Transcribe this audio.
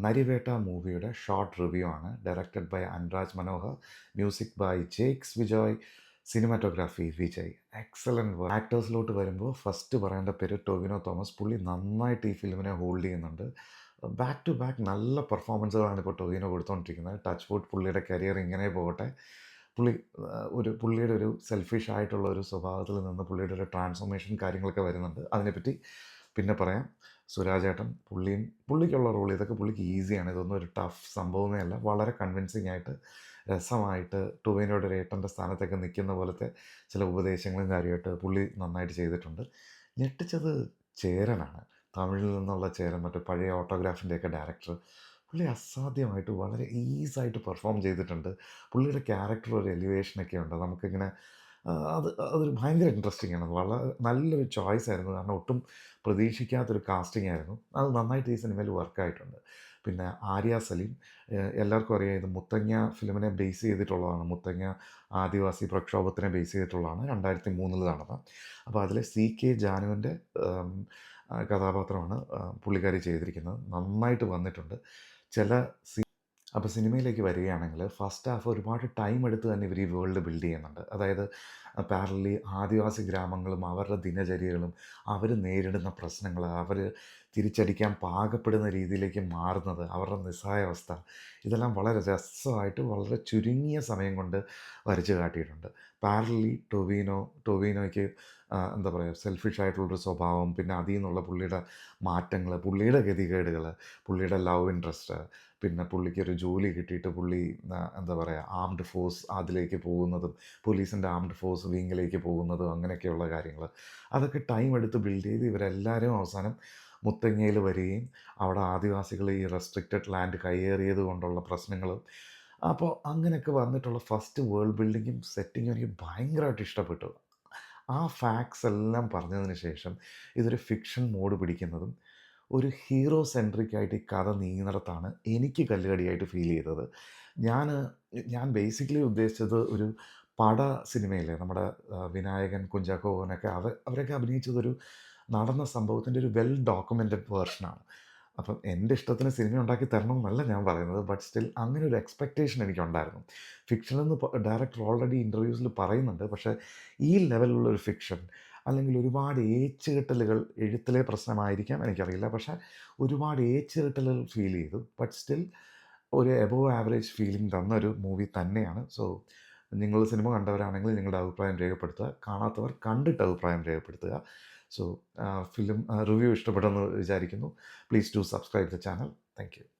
നരിവേട്ട മൂവിയുടെ short review ആണ്. Directed by Anuraj Manohar, music by Jakes Bejoy, cinematography Vijay. Excellent work. ആക്ടേഴ്സിലോട്ട് വരുമ്പോൾ ഫസ്റ്റ് പറയേണ്ട പേര് ടൊവിനോ തോമസ്. പുള്ളി നന്നായിട്ട് ഈ ഫിലിമിനെ ഹോൾഡ് ചെയ്യുന്നുണ്ട്. ബാക്ക് ടു ബാക്ക് നല്ല പെർഫോമൻസുകളാണ് ഇപ്പോൾ ടൊവിനോ കൊടുത്തുകൊണ്ടിരിക്കുന്നത്. ടച്ച് വുഡ്, പുള്ളിയുടെ കരിയർ ഇങ്ങനെ പോകട്ടെ. പുള്ളി പുള്ളിയുടെ ഒരു സെൽഫിഷ് ആയിട്ടുള്ള ഒരു സ്വഭാവത്തിൽ നിന്ന് പുള്ളിയുടെ ഒരു ട്രാൻസ്ഫോർമേഷൻ കാര്യങ്ങളൊക്കെ വരുന്നുണ്ട്. അതിനെപ്പറ്റി പിന്നെ പറയാം. സുരാജേട്ടൻ, പുള്ളിക്കുള്ള റോൾ ഇതൊക്കെ പുള്ളിക്ക് ഈസിയാണ്. ഇതൊന്നും ഒരു ടഫ് സംഭവമേ അല്ല. വളരെ കൺവിൻസിങ് ആയിട്ട് രസമായിട്ട് ടൊവിനോയുടെ ഒരു ഏട്ടൻ്റെ സ്ഥാനത്തൊക്കെ നിൽക്കുന്ന പോലത്തെ ചില ഉപദേശങ്ങളും കാര്യമായിട്ട് പുള്ളി നന്നായിട്ട് ചെയ്തിട്ടുണ്ട്. ഞെട്ടിച്ചത് ചേരനാണ്. തമിഴിൽ നിന്നുള്ള ചേരൻ, മറ്റേ പഴയ ഓട്ടോഗ്രാഫിൻ്റെയൊക്കെ ഡയറക്ടർ. പുള്ളി അസാധ്യമായിട്ട് വളരെ ഈസായിട്ട് പെർഫോം ചെയ്തിട്ടുണ്ട്. പുള്ളിയുടെ ക്യാരക്ടർ ഒരു എലിവേഷനൊക്കെ ഉണ്ട്. നമുക്കിങ്ങനെ അതൊരു ഭയങ്കര ഇൻട്രസ്റ്റിംഗ് ആണ്. വളരെ നല്ലൊരു ചോയ്സ് ആയിരുന്നു. കാരണം ഒട്ടും പ്രതീക്ഷിക്കാത്തൊരു കാസ്റ്റിംഗ് ആയിരുന്നു. അത് നന്നായിട്ട് ഈ സിനിമയിൽ വർക്കായിട്ടുണ്ട്. പിന്നെ ആര്യ സലീം, എല്ലാവർക്കും അറിയാം ഇത് മുത്തങ്ങ ഫിലിമിനെ ബേസ് ചെയ്തിട്ടുള്ളതാണ്. മുത്തങ്ങ ആദിവാസി പ്രക്ഷോഭത്തിനെ ബേസ് ചെയ്തിട്ടുള്ളതാണ്. 2003 നടന്ന. അപ്പോൾ അതിലെ CK ജാനുവിൻ്റെ കഥാപാത്രമാണ് പുള്ളിക്കാരി ചെയ്തിരിക്കുന്നത്. നന്നായിട്ട് വന്നിട്ടുണ്ട്. ചില അപ്പോൾ സിനിമയിലേക്ക് വരികയാണെങ്കിൽ ഫസ്റ്റ് ഹാഫ് ഒരുപാട് ടൈം എടുത്ത് തന്നെ ഇവർ ഈ വേൾഡ് ബിൽഡ് ചെയ്യുന്നുണ്ട്. അതായത് പാരലി ആദിവാസി ഗ്രാമങ്ങളും അവരുടെ ദിനചര്യകളും അവർ നേരിടുന്ന പ്രശ്നങ്ങൾ, അവർ തിരിച്ചടിക്കാൻ പാകപ്പെടുന്ന രീതിയിലേക്ക് മാറുന്നത്, അവരുടെ നിസ്സഹായാവസ്ഥ, ഇതെല്ലാം വളരെ രസമായിട്ട് വളരെ ചുരുങ്ങിയ സമയം കൊണ്ട് വരച്ച് കാട്ടിയിട്ടുണ്ട്. പാരലി ടൊവിനോയ്ക്ക് എന്താ പറയുക, സെൽഫിഷ് ആയിട്ടുള്ളൊരു സ്വഭാവം, പിന്നെ അതിൽ നിന്നുള്ള പുള്ളിയുടെ മാറ്റങ്ങൾ, പുള്ളിയുടെ ഗതികേടുകൾ, പുള്ളിയുടെ ലവ് ഇൻട്രസ്റ്റ്, പിന്നെ പുള്ളിക്കൊരു ജോലി കിട്ടിയിട്ട് പുള്ളി എന്താ പറയുക ആംഡ് ഫോഴ്സ് അതിലേക്ക് പോകുന്നതും, പോലീസിൻ്റെ ആംഡ് ഫോഴ്സ് വിങ്ങിലേക്ക് പോകുന്നതും, അങ്ങനെയൊക്കെയുള്ള കാര്യങ്ങൾ, അതൊക്കെ ടൈം എടുത്ത് ബിൽഡ് ചെയ്ത് ഇവരെല്ലാവരും അവസാനം മുത്തങ്ങയിൽ വരികയും അവിടെ ആദിവാസികൾ ഈ റെസ്ട്രിക്റ്റഡ് ലാൻഡ് കയ്യേറിയത് കൊണ്ടുള്ള പ്രശ്നങ്ങൾ, അപ്പോൾ അങ്ങനെയൊക്കെ വന്നിട്ടുള്ള ഫസ്റ്റ് വേൾഡ് ബിൽഡിങ്ങും സെറ്റിങ്ങും എനിക്ക് ഭയങ്കരമായിട്ട് ഇഷ്ടപ്പെട്ടു. ആ ഫാക്ട്സ് എല്ലാം പറഞ്ഞതിന് ശേഷം ഇതൊരു ഫിക്ഷൻ മോഡ് പിടിക്കുന്നതും ഒരു ഹീറോ സെൻട്രിക് ആയിട്ട് ഈ കഥ നീങ്ങുന്നിടത്താണ് എനിക്ക് കല്ലുകടിയായിട്ട് ഫീൽ ചെയ്തത്. ഞാൻ ഞാൻ ബേസിക്കലി ഉദ്ദേശിച്ചത് ഒരു പട സിനിമയില്ലേ, നമ്മുടെ വിനായകൻ, കുഞ്ചാക്കോ ബോബനൊക്കെ അവരൊക്കെ അഭിനയിച്ചതൊരു നടന്ന സംഭവത്തിൻ്റെ ഒരു വെൽ ഡോക്യുമെൻറ്റഡ് വേർഷനാണ്. അപ്പം എൻ്റെ ഇഷ്ടത്തിന് സിനിമ ഉണ്ടാക്കി തരണം എന്നല്ല ഞാൻ പറയുന്നത്. ബട്ട് സ്റ്റിൽ അങ്ങനെ ഒരു എക്സ്പെക്റ്റേഷൻ എനിക്കുണ്ടായിരുന്നു. ഫിക്ഷനെന്ന് ഡയറക്ടർ ഓൾറെഡി ഇൻ്റർവ്യൂസിൽ പറയുന്നുണ്ട്. പക്ഷേ ഈ ലെവലിലുള്ളൊരു ഫിക്ഷൻ, അല്ലെങ്കിൽ ഒരുപാട് ഏച്ചുകെട്ടലുകൾ, എഴുത്തിലെ പ്രശ്നമായിരിക്കാം എനിക്കറിയില്ല, പക്ഷേ ഒരുപാട് ഏച്ചുകെട്ടലുകൾ ഫീൽ ചെയ്തു. ബട്ട് സ്റ്റിൽ ഒരു എബോവ് ആവറേജ് ഫീലിംഗ് തന്നൊരു മൂവി തന്നെയാണ്. സോ നിങ്ങൾ സിനിമ കണ്ടവരാണെങ്കിൽ നിങ്ങളുടെ അഭിപ്രായം രേഖപ്പെടുത്തുക. കാണാത്തവർ കണ്ടിട്ട് അഭിപ്രായം രേഖപ്പെടുത്തുക. സോ ഫിലിം റിവ്യൂ ഇഷ്ടപ്പെട്ടെന്ന് വിചാരിക്കുന്നു. Please do subscribe the channel. Thank you.